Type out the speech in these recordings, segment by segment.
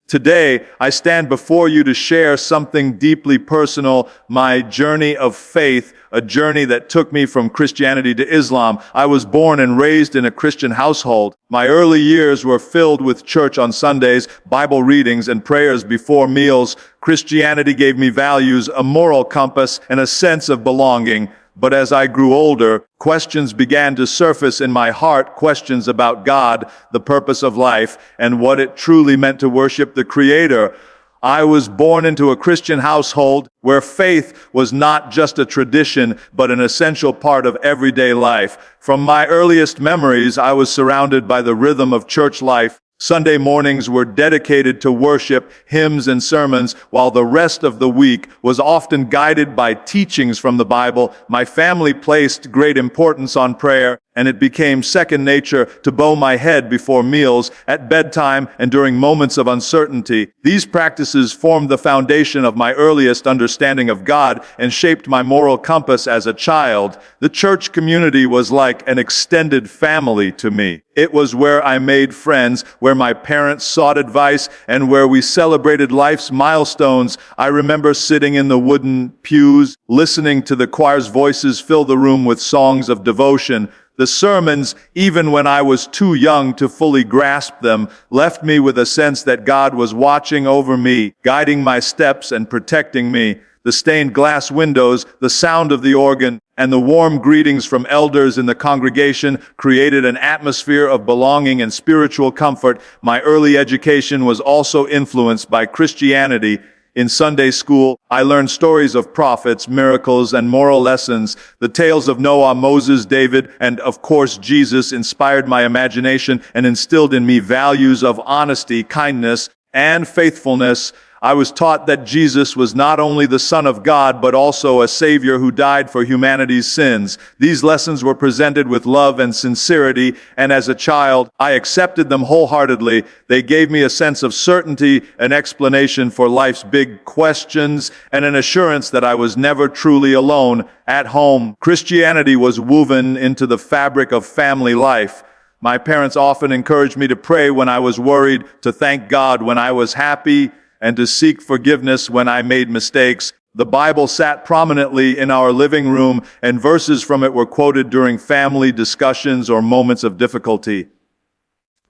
Today, I stand before you to share something deeply personal, my journey of faith, a journey that took me from Christianity to Islam. I was born and raised in a Christian household. My early years were filled with church on Sundays, Bible readings, and prayers before meals. Christianity gave me values, a moral compass, and a sense of belonging. But as I grew older, questions began to surface in my heart, questions about God, the purpose of life, and what it truly meant to worship the Creator. I was born into a Christian household where faith was not just a tradition, but an essential part of everyday life. From my earliest memories, I was surrounded by the rhythm of church life. Sunday mornings were dedicated to worship, hymns, and sermons, while the rest of the week was often guided by teachings from the Bible. My family placed great importance on prayer, and it became second nature to bow my head before meals, at bedtime, and during moments of uncertainty. These practices formed the foundation of my earliest understanding of God and shaped my moral compass as a child. The church community was like an extended family to me. It was where I made friends, where my parents sought advice, and where we celebrated life's milestones. I remember sitting in the wooden pews, listening to the choir's voices fill the room with songs of devotion. The sermons, even when I was too young to fully grasp them, left me with a sense that God was watching over me, guiding my steps and protecting me. The stained glass windows, the sound of the organ, and the warm greetings from elders in the congregation created an atmosphere of belonging and spiritual comfort. My early education was also influenced by Christianity. In Sunday school, I learned stories of prophets, miracles, and moral lessons. The tales of Noah, Moses, David, and of course Jesus inspired my imagination and instilled in me values of honesty, kindness, and faithfulness. I was taught that Jesus was not only the Son of God, but also a Savior who died for humanity's sins. These lessons were presented with love and sincerity, and as a child, I accepted them wholeheartedly. They gave me a sense of certainty, an explanation for life's big questions, and an assurance that I was never truly alone. At home, Christianity was woven into the fabric of family life. My parents often encouraged me to pray when I was worried, to thank God when I was happy, and to seek forgiveness when I made mistakes. The Bible sat prominently in our living room, and verses from it were quoted during family discussions or moments of difficulty.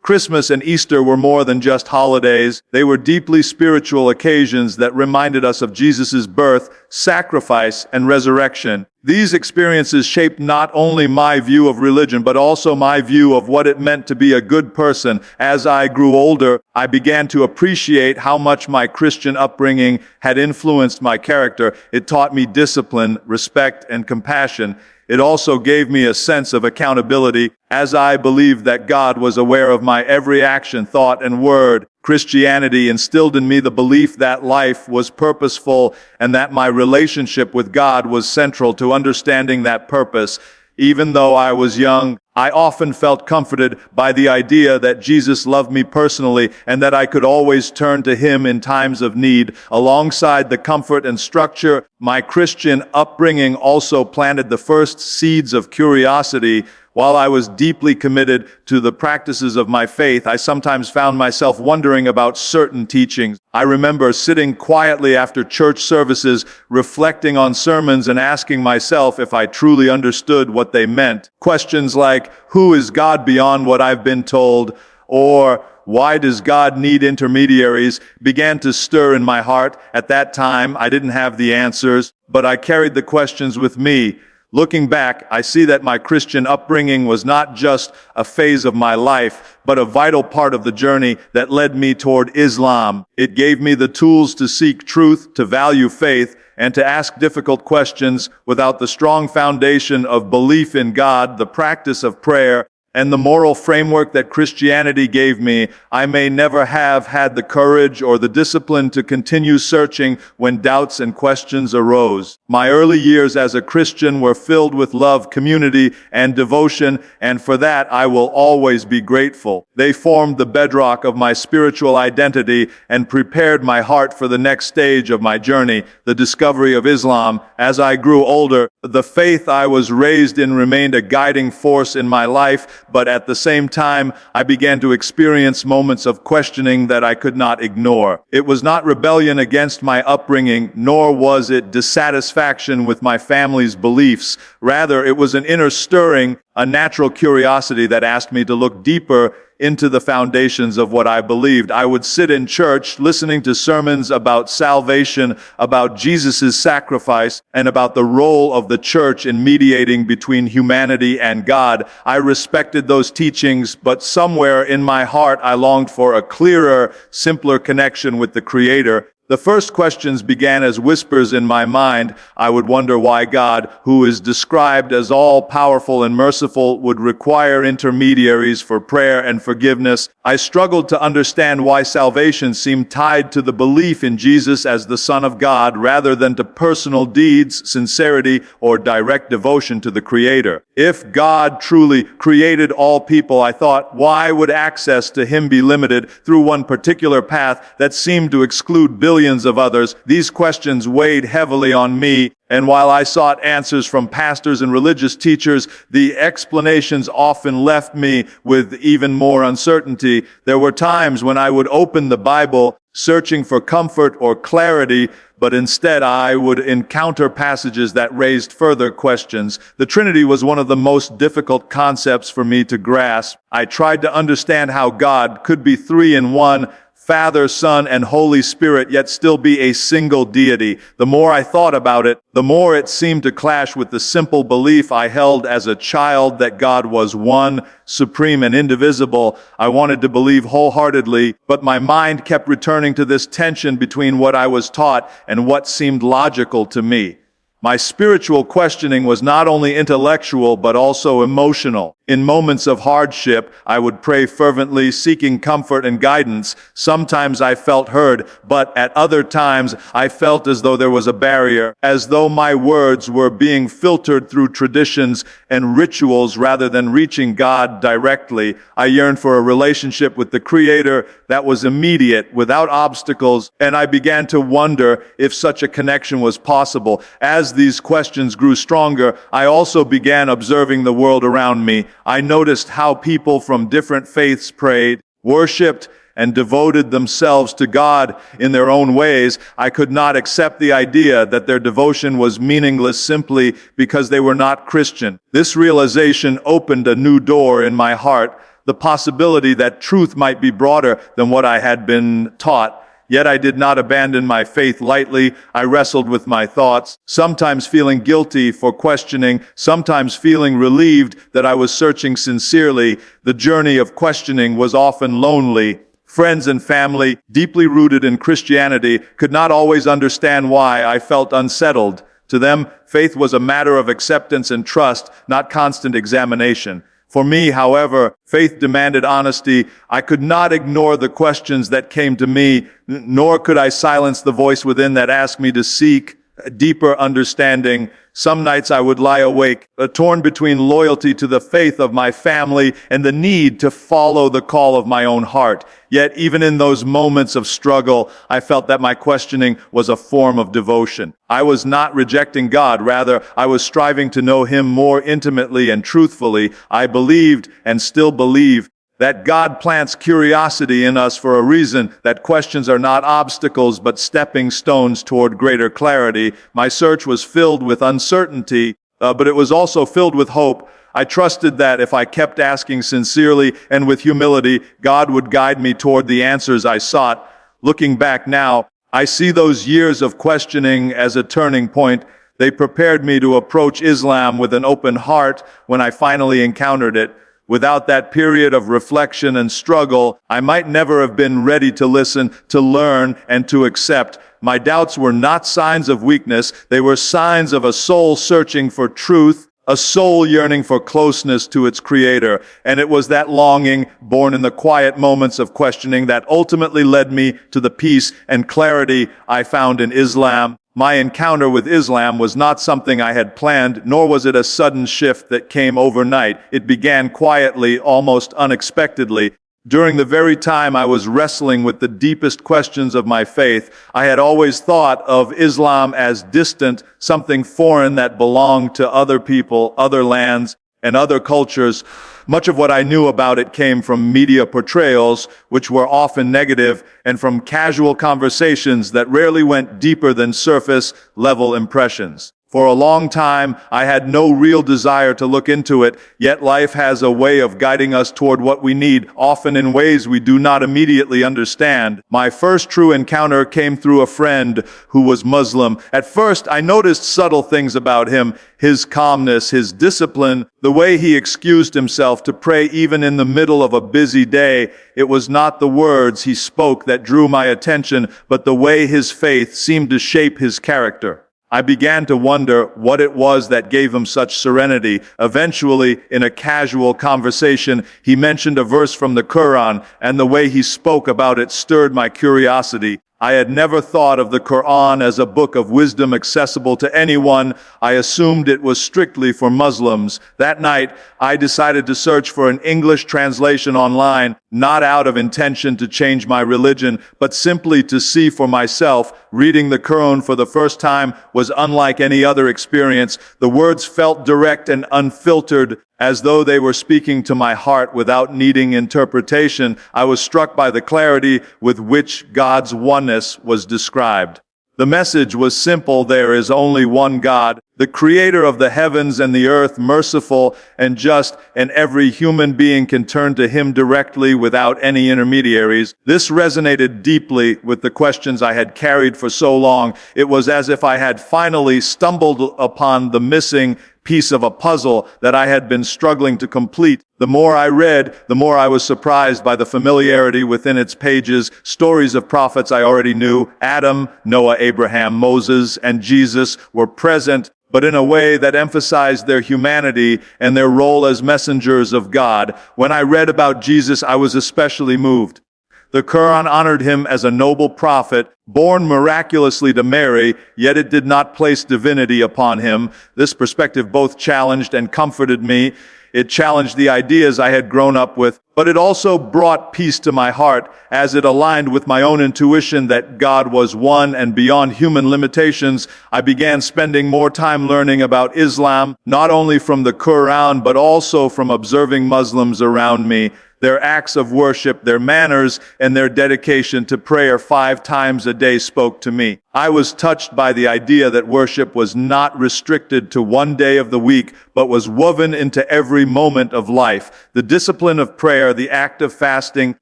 Christmas and Easter were more than just holidays. They were deeply spiritual occasions that reminded us of Jesus' birth, sacrifice, and resurrection. These experiences shaped not only my view of religion, but also my view of what it meant to be a good person. As I grew older, I began to appreciate how much my Christian upbringing had influenced my character. It taught me discipline, respect, and compassion. It also gave me a sense of accountability, as I believed that God was aware of my every action, thought, and word. Christianity instilled in me the belief that life was purposeful and that my relationship with God was central to understanding that purpose. Even though I was young, I often felt comforted by the idea that Jesus loved me personally and that I could always turn to Him in times of need. Alongside the comfort and structure, my Christian upbringing also planted the first seeds of curiosity. While I was deeply committed to the practices of my faith, I sometimes found myself wondering about certain teachings. I remember sitting quietly after church services, reflecting on sermons and asking myself if I truly understood what they meant. Questions like, who is God beyond what I've been told? Or, why does God need intermediaries? Began to stir in my heart. At that time, I didn't have the answers, but I carried the questions with me. Looking back, I see that my Christian upbringing was not just a phase of my life, but a vital part of the journey that led me toward Islam. It gave me the tools to seek truth, to value faith, and to ask difficult questions. Without the strong foundation of belief in God, the practice of prayer, and the moral framework that Christianity gave me, I may never have had the courage or the discipline to continue searching when doubts and questions arose. My early years as a Christian were filled with love, community, and devotion, and for that I will always be grateful. They formed the bedrock of my spiritual identity and prepared my heart for the next stage of my journey, the discovery of Islam. As I grew older, the faith I was raised in remained a guiding force in my life, but at the same time, I began to experience moments of questioning that I could not ignore. It was not rebellion against my upbringing, nor was it dissatisfaction with my family's beliefs. Rather, it was an inner stirring, a natural curiosity that asked me to look deeper into the foundations of what I believed. I would sit in church listening to sermons about salvation, about Jesus' sacrifice, and about the role of the church in mediating between humanity and God. I respected those teachings, but somewhere in my heart I longed for a clearer, simpler connection with the Creator. The first questions began as whispers in my mind. I would wonder why God, who is described as all-powerful and merciful, would require intermediaries for prayer and forgiveness. I struggled to understand why salvation seemed tied to the belief in Jesus as the Son of God rather than to personal deeds, sincerity, or direct devotion to the Creator. If God truly created all people, I thought, why would access to Him be limited through one particular path that seemed to exclude billions of others? These questions weighed heavily on me, and while I sought answers from pastors and religious teachers, the explanations often left me with even more uncertainty. There were times when I would open the Bible, searching for comfort or clarity, but instead I would encounter passages that raised further questions. The Trinity was one of the most difficult concepts for me to grasp. I tried to understand how God could be three in one, Father, Son, and Holy Spirit, yet still be a single deity. The more I thought about it, the more it seemed to clash with the simple belief I held as a child that God was one, supreme, and indivisible. I wanted to believe wholeheartedly, but my mind kept returning to this tension between what I was taught and what seemed logical to me. My spiritual questioning was not only intellectual, but also emotional. In moments of hardship, I would pray fervently, seeking comfort and guidance. Sometimes I felt heard, but at other times I felt as though there was a barrier, as though my words were being filtered through traditions and rituals rather than reaching God directly. I yearned for a relationship with the Creator that was immediate, without obstacles, and I began to wonder if such a connection was possible. As these questions grew stronger, I also began observing the world around me. I noticed how people from different faiths prayed, worshiped, and devoted themselves to God in their own ways. I could not accept the idea that their devotion was meaningless simply because they were not Christian. This realization opened a new door in my heart, the possibility that truth might be broader than what I had been taught. Yet I did not abandon my faith lightly. I wrestled with my thoughts, sometimes feeling guilty for questioning, sometimes feeling relieved that I was searching sincerely. The journey of questioning was often lonely. Friends and family, deeply rooted in Christianity, could not always understand why I felt unsettled. To them, faith was a matter of acceptance and trust, not constant examination. For me, however, faith demanded honesty. I could not ignore the questions that came to me, nor could I silence the voice within that asked me to seek a deeper understanding. Some nights I would lie awake, torn between loyalty to the faith of my family and the need to follow the call of my own heart. Yet even in those moments of struggle, I felt that my questioning was a form of devotion. I was not rejecting God. Rather, I was striving to know Him more intimately and truthfully. I believed and still believe that God plants curiosity in us for a reason, that questions are not obstacles but stepping stones toward greater clarity. My search was filled with uncertainty, but it was also filled with hope. I trusted that if I kept asking sincerely and with humility, God would guide me toward the answers I sought. Looking back now, I see those years of questioning as a turning point. They prepared me to approach Islam with an open heart when I finally encountered it. Without that period of reflection and struggle, I might never have been ready to listen, to learn, and to accept. My doubts were not signs of weakness. They were signs of a soul searching for truth, a soul yearning for closeness to its Creator. And it was that longing, born in the quiet moments of questioning, that ultimately led me to the peace and clarity I found in Islam. My encounter with Islam was not something I had planned, nor was it a sudden shift that came overnight. It began quietly, almost unexpectedly. During the very time I was wrestling with the deepest questions of my faith, I had always thought of Islam as distant, something foreign that belonged to other people, other lands, and other cultures. Much of what I knew about it came from media portrayals, which were often negative, and from casual conversations that rarely went deeper than surface-level impressions. For a long time, I had no real desire to look into it, yet life has a way of guiding us toward what we need, often in ways we do not immediately understand. My first true encounter came through a friend who was Muslim. At first, I noticed subtle things about him: his calmness, his discipline, the way he excused himself to pray even in the middle of a busy day. It was not the words he spoke that drew my attention, but the way his faith seemed to shape his character. I began to wonder what it was that gave him such serenity. Eventually, in a casual conversation, he mentioned a verse from the Quran, and the way he spoke about it stirred my curiosity. I had never thought of the Quran as a book of wisdom accessible to anyone. I assumed it was strictly for Muslims. That night, I decided to search for an English translation online, not out of intention to change my religion, but simply to see for myself. Reading the Quran for the first time was unlike any other experience. The words felt direct and unfiltered, as though they were speaking to my heart without needing interpretation. I was struck by the clarity with which God's oneness was described. The message was simple: there is only one God, the creator of the heavens and the earth, merciful and just, and every human being can turn to him directly without any intermediaries. This resonated deeply with the questions I had carried for so long. It was as if I had finally stumbled upon the missing piece of a puzzle that I had been struggling to complete. The more I read, the more I was surprised by the familiarity within its pages. Stories of prophets I already knew: Adam, Noah, Abraham, Moses, and Jesus were present, but in a way that emphasized their humanity and their role as messengers of God. When I read about Jesus, I was especially moved. The Quran honored him as a noble prophet, born miraculously to Mary, yet it did not place divinity upon him. This perspective both challenged and comforted me. It challenged the ideas I had grown up with, but it also brought peace to my heart, as it aligned with my own intuition that God was one and beyond human limitations. I began spending more time learning about Islam, not only from the Quran, but also from observing Muslims around me. Their acts of worship, their manners, and their dedication to prayer 5 times a day spoke to me. I was touched by the idea that worship was not restricted to one day of the week, but was woven into every moment of life. The discipline of prayer, the act of fasting,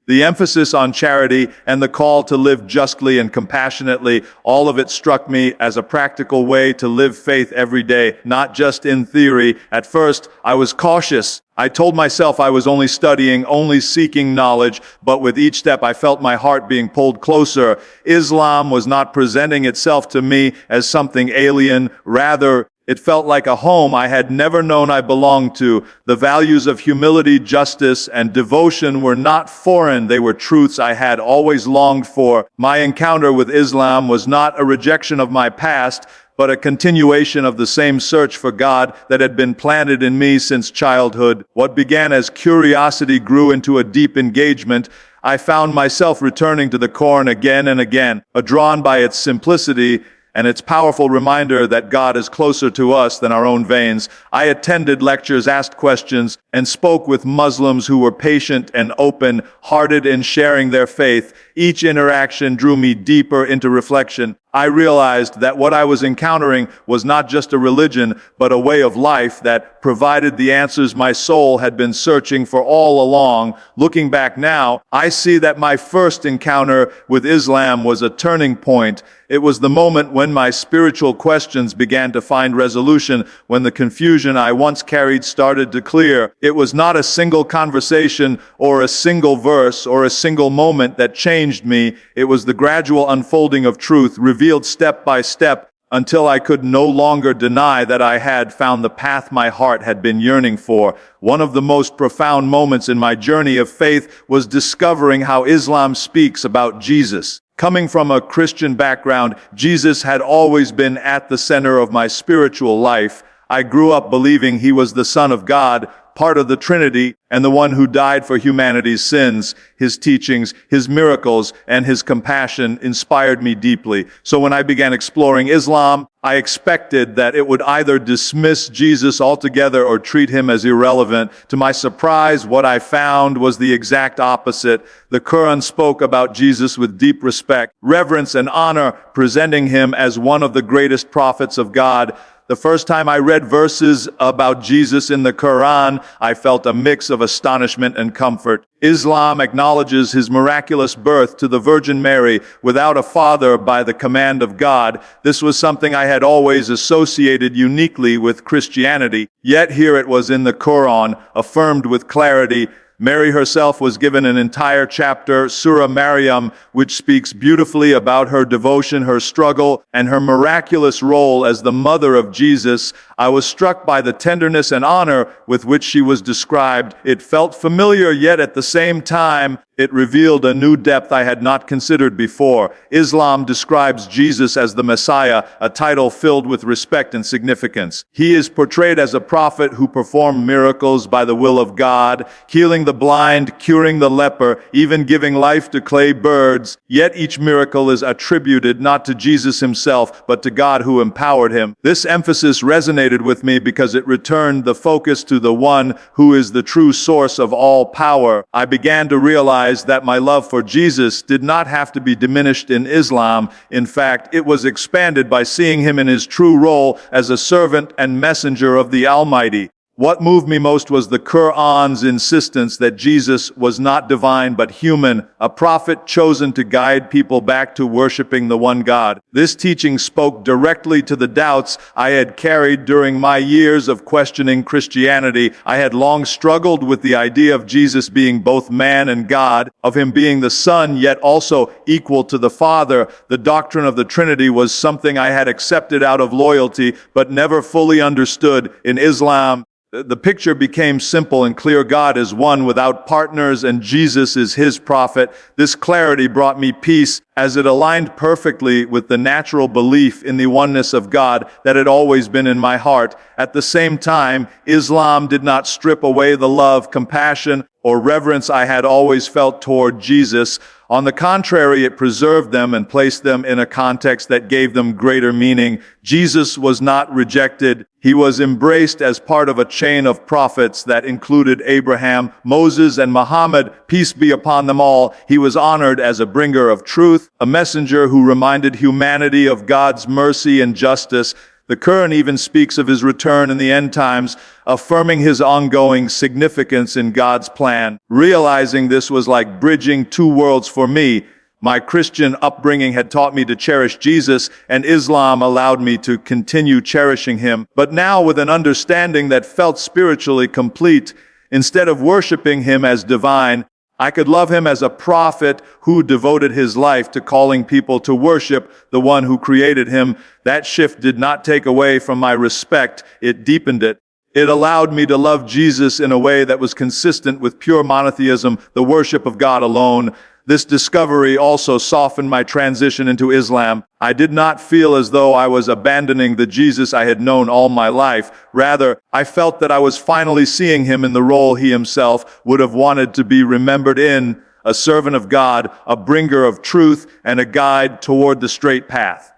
the emphasis on charity, and the call to live justly and compassionately, all of it struck me as a practical way to live faith every day, not just in theory. At first, I was cautious. I told myself I was only studying, only seeking knowledge, but with each step I felt my heart being pulled closer. Islam was not presenting itself to me as something alien. Rather, it felt like a home I had never known I belonged to. The values of humility, justice, and devotion were not foreign. They were truths I had always longed for. My encounter with Islam was not a rejection of my past, but a continuation of the same search for God that had been planted in me since childhood. What began as curiosity grew into a deep engagement. I found myself returning to the Quran again and again, drawn by its simplicity and its powerful reminder that God is closer to us than our own veins. I attended lectures, asked questions, and spoke with Muslims who were patient and open-hearted in sharing their faith. Each interaction drew me deeper into reflection. I realized that what I was encountering was not just a religion, but a way of life that provided the answers my soul had been searching for all along. Looking back now, I see that my first encounter with Islam was a turning point. It was the moment when my spiritual questions began to find resolution, when the confusion I once carried started to clear. It was not a single conversation or a single verse or a single moment that changed me. It was the gradual unfolding of truth, revealed step by step, until I could no longer deny that I had found the path my heart had been yearning for. One of the most profound moments in my journey of faith was discovering how Islam speaks about Jesus. Coming from a Christian background, Jesus had always been at the center of my spiritual life. I grew up believing he was the Son of God, part of the Trinity, and the one who died for humanity's sins. His teachings, his miracles, and his compassion inspired me deeply. So when I began exploring Islam, I expected that it would either dismiss Jesus altogether or treat him as irrelevant. To my surprise, what I found was the exact opposite. The Quran spoke about Jesus with deep respect, reverence, and honor, presenting him as one of the greatest prophets of God. The first time I read verses about Jesus in the Quran, I felt a mix of astonishment and comfort. Islam acknowledges his miraculous birth to the Virgin Mary without a father by the command of God. This was something I had always associated uniquely with Christianity, yet here it was in the Quran, affirmed with clarity. Mary herself was given an entire chapter, Surah Maryam, which speaks beautifully about her devotion, her struggle, and her miraculous role as the mother of Jesus. I was struck by the tenderness and honor with which she was described. It felt familiar, yet at the same time, it revealed a new depth I had not considered before. Islam describes Jesus as the Messiah, a title filled with respect and significance. He is portrayed as a prophet who performed miracles by the will of God, healing the blind, curing the leper, even giving life to clay birds. Yet each miracle is attributed not to Jesus himself, but to God who empowered him. This emphasis resonated with me because it returned the focus to the one who is the true source of all power. I began to realize that my love for Jesus did not have to be diminished in Islam. In fact, it was expanded by seeing him in his true role as a servant and messenger of the Almighty. What moved me most was the Quran's insistence that Jesus was not divine but human, a prophet chosen to guide people back to worshiping the one God. This teaching spoke directly to the doubts I had carried during my years of questioning Christianity. I had long struggled with the idea of Jesus being both man and God, of him being the Son yet also equal to the Father. The doctrine of the Trinity was something I had accepted out of loyalty but never fully understood. In Islam, the picture became simple and clear. God is one without partners, and Jesus is his prophet. This clarity brought me peace, as it aligned perfectly with the natural belief in the oneness of God that had always been in my heart. At the same time, Islam did not strip away the love, compassion, or reverence I had always felt toward Jesus. On the contrary, it preserved them and placed them in a context that gave them greater meaning. Jesus was not rejected. He was embraced as part of a chain of prophets that included Abraham, Moses, and Muhammad, peace be upon them all. He was honored as a bringer of truth, a messenger who reminded humanity of God's mercy and justice. The Quran even speaks of his return in the end times, affirming his ongoing significance in God's plan. Realizing this was like bridging two worlds for me. My Christian upbringing had taught me to cherish Jesus, and Islam allowed me to continue cherishing him. But now, with an understanding that felt spiritually complete, instead of worshiping him as divine, I could love him as a prophet who devoted his life to calling people to worship the one who created him. That shift did not take away from my respect, it deepened it. It allowed me to love Jesus in a way that was consistent with pure monotheism, the worship of God alone. This discovery also softened my transition into Islam. I did not feel as though I was abandoning the Jesus I had known all my life. Rather, I felt that I was finally seeing him in the role he himself would have wanted to be remembered in, a servant of God, a bringer of truth, and a guide toward the straight path.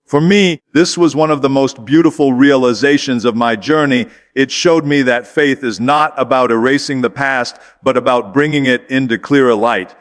For me, this was one of the most beautiful realizations of my journey. It showed me that faith is not about erasing the past, but about bringing it into clearer light.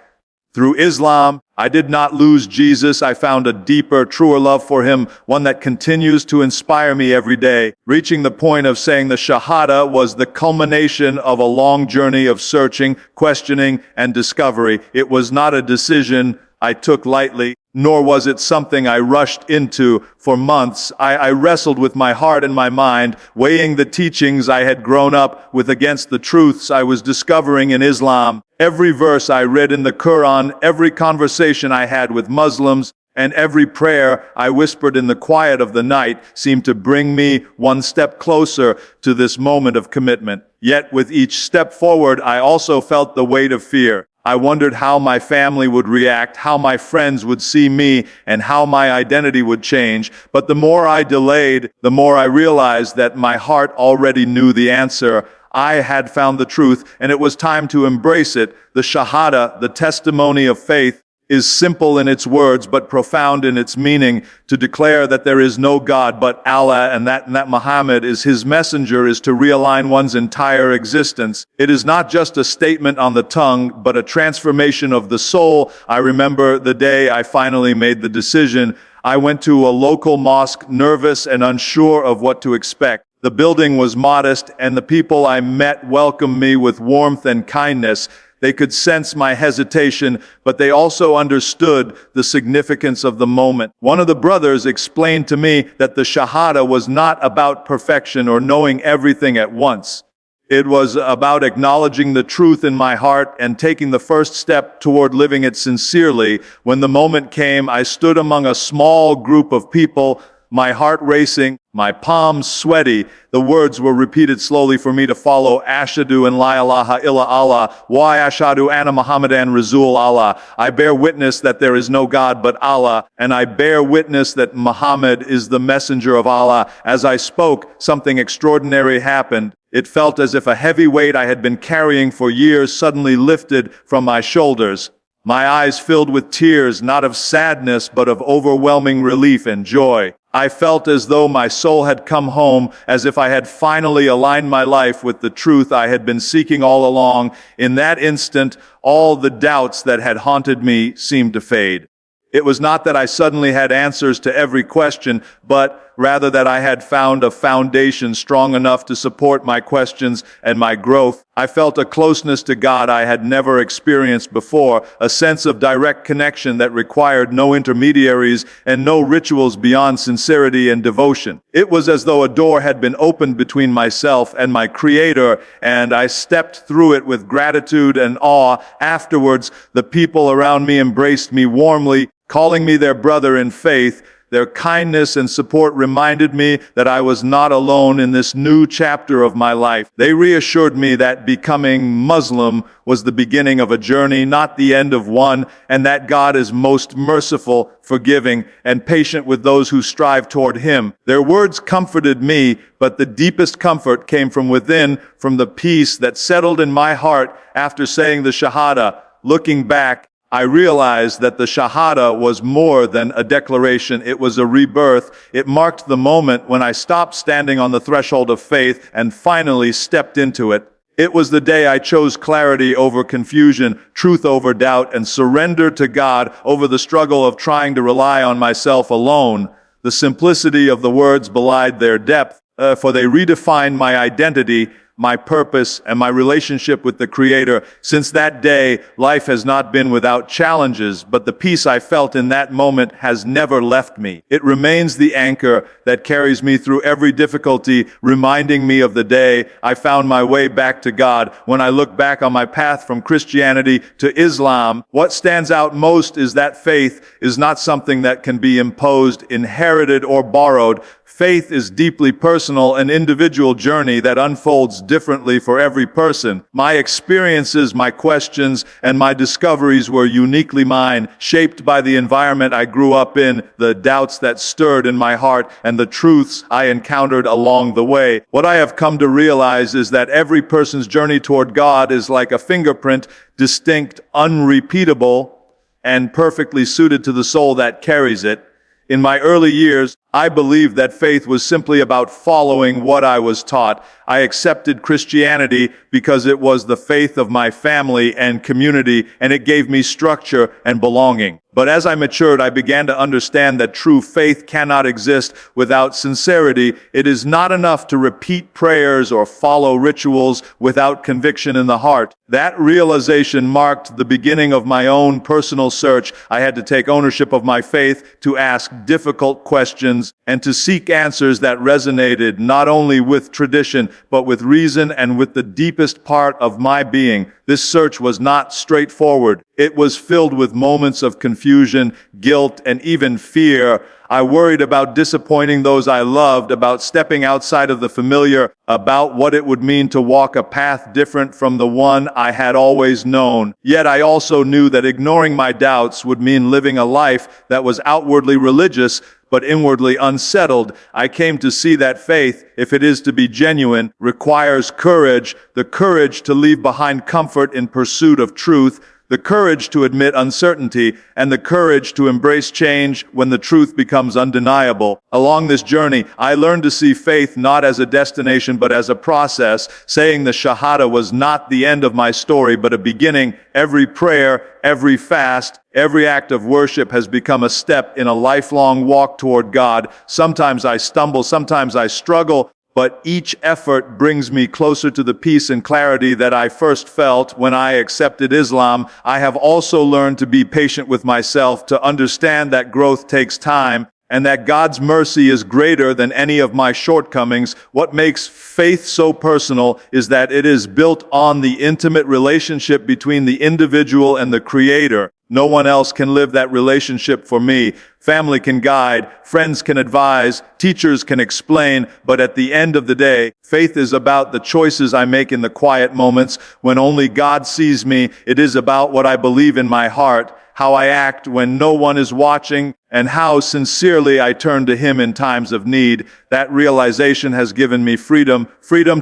Through Islam, I did not lose Jesus. I found a deeper, truer love for him, one that continues to inspire me every day. Reaching the point of saying the Shahada was the culmination of a long journey of searching, questioning, and discovery. It was not a decision I took lightly, nor was it something I rushed into. For months, I wrestled with my heart and my mind, weighing the teachings I had grown up with against the truths I was discovering in Islam. Every verse I read in the Quran, every conversation I had with Muslims, and every prayer I whispered in the quiet of the night seemed to bring me one step closer to this moment of commitment. Yet with each step forward, I also felt the weight of fear. I wondered how my family would react, how my friends would see me, and how my identity would change. But the more I delayed, the more I realized that my heart already knew the answer. I had found the truth, and it was time to embrace it. The Shahada, the testimony of faith, is simple in its words but profound in its meaning. To declare that there is no God but Allah and that Muhammad is his messenger is to realign one's entire existence. It is not just a statement on the tongue, but a transformation of the soul. I remember the day I finally made the decision. I went to a local mosque, nervous and unsure of what to expect. The building was modest, and the people I met welcomed me with warmth and kindness. They could sense my hesitation, but they also understood the significance of the moment. One of the brothers explained to me that the Shahada was not about perfection or knowing everything at once. It was about acknowledging the truth in my heart and taking the first step toward living it sincerely. When the moment came, I stood among a small group of people, my heart racing, my palms sweaty. The words were repeated slowly for me to follow. Ashhadu an la ilaha illa Allah, wa ashhadu anna Muhammadan Rasul Allah. I bear witness that there is no God but Allah, and I bear witness that Muhammad is the messenger of Allah. As I spoke, something extraordinary happened. It felt as if a heavy weight I had been carrying for years suddenly lifted from my shoulders. My eyes filled with tears, not of sadness, but of overwhelming relief and joy. I felt as though my soul had come home, as if I had finally aligned my life with the truth I had been seeking all along. In that instant, all the doubts that had haunted me seemed to fade. It was not that I suddenly had answers to every question, but rather that I had found a foundation strong enough to support my questions and my growth. I felt a closeness to God I had never experienced before, a sense of direct connection that required no intermediaries and no rituals beyond sincerity and devotion. It was as though a door had been opened between myself and my Creator, and I stepped through it with gratitude and awe. Afterwards, the people around me embraced me warmly, calling me their brother in faith. Their kindness and support reminded me that I was not alone in this new chapter of my life. They reassured me that becoming Muslim was the beginning of a journey, not the end of one, and that God is most merciful, forgiving, and patient with those who strive toward Him. Their words comforted me, but the deepest comfort came from within, from the peace that settled in my heart after saying the Shahada. Looking back, I realized that the Shahada was more than a declaration. It was a rebirth. It marked the moment when I stopped standing on the threshold of faith and finally stepped into it. It was the day I chose clarity over confusion, truth over doubt, and surrender to God over the struggle of trying to rely on myself alone. The simplicity of the words belied their depth, for they redefined my identity, my purpose, and my relationship with the Creator. Since that day, life has not been without challenges, but the peace I felt in that moment has never left me. It remains the anchor that carries me through every difficulty, reminding me of the day I found my way back to God. When I look back on my path from Christianity to Islam, what stands out most is that faith is not something that can be imposed, inherited, or borrowed. Faith is deeply personal, an individual journey that unfolds differently for every person. My experiences, my questions, and my discoveries were uniquely mine, shaped by the environment I grew up in, the doubts that stirred in my heart, and the truths I encountered along the way. What I have come to realize is that every person's journey toward God is like a fingerprint, distinct, unrepeatable, and perfectly suited to the soul that carries it. In my early years, I believed that faith was simply about following what I was taught. I accepted Christianity because it was the faith of my family and community, and it gave me structure and belonging. But as I matured, I began to understand that true faith cannot exist without sincerity. It is not enough to repeat prayers or follow rituals without conviction in the heart. That realization marked the beginning of my own personal search. I had to take ownership of my faith, to ask difficult questions, and to seek answers that resonated not only with tradition, but with reason and with the deepest part of my being. This search was not straightforward. It was filled with moments of confusion, guilt, and even fear. I worried about disappointing those I loved, about stepping outside of the familiar, about what it would mean to walk a path different from the one I had always known. Yet I also knew that ignoring my doubts would mean living a life that was outwardly religious, but inwardly unsettled. I came to see that faith, if it is to be genuine, requires courage, the courage to leave behind comfort in pursuit of truth, the courage to admit uncertainty, and the courage to embrace change when the truth becomes undeniable. Along this journey, I learned to see faith not as a destination but as a process. Saying the Shahada was not the end of my story but a beginning. Every prayer, every fast, every act of worship has become a step in a lifelong walk toward God. Sometimes I stumble, sometimes I struggle, but each effort brings me closer to the peace and clarity that I first felt when I accepted Islam. I have also learned to be patient with myself, to understand that growth takes time, and that God's mercy is greater than any of my shortcomings. What makes faith so personal is that it is built on the intimate relationship between the individual and the Creator. No one else can live that relationship for me. Family can guide, friends can advise, teachers can explain, but at the end of the day, faith is about the choices I make in the quiet moments when only God sees me. It is about what I believe in my heart, how I act when no one is watching, and how sincerely I turn to Him in times of need. That realization has given me freedom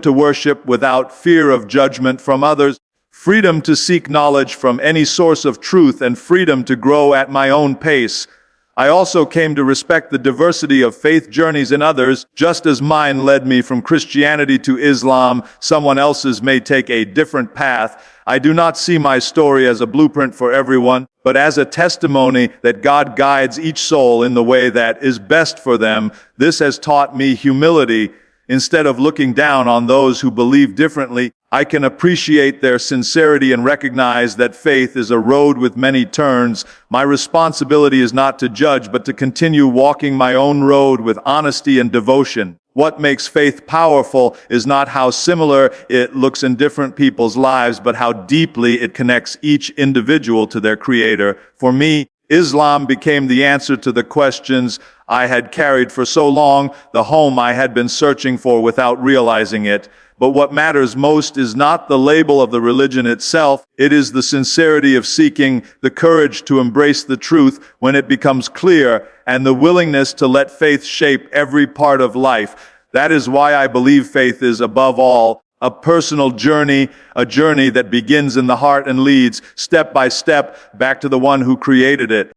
to worship without fear of judgment from others, freedom to seek knowledge from any source of truth, and freedom to grow at my own pace. I also came to respect the diversity of faith journeys in others. Just as mine led me from Christianity to Islam, someone else's may take a different path. I do not see my story as a blueprint for everyone, but as a testimony that God guides each soul in the way that is best for them. This has taught me humility. Instead of looking down on those who believe differently, I can appreciate their sincerity and recognize that faith is a road with many turns. My responsibility is not to judge, but to continue walking my own road with honesty and devotion. What makes faith powerful is not how similar it looks in different people's lives, but how deeply it connects each individual to their Creator. For me, Islam became the answer to the questions I had carried for so long, the home I had been searching for without realizing it. But what matters most is not the label of the religion itself. It is the sincerity of seeking, the courage to embrace the truth when it becomes clear, and the willingness to let faith shape every part of life. That is why I believe faith is, above all, a personal journey, a journey that begins in the heart and leads, step by step, back to the one who created it.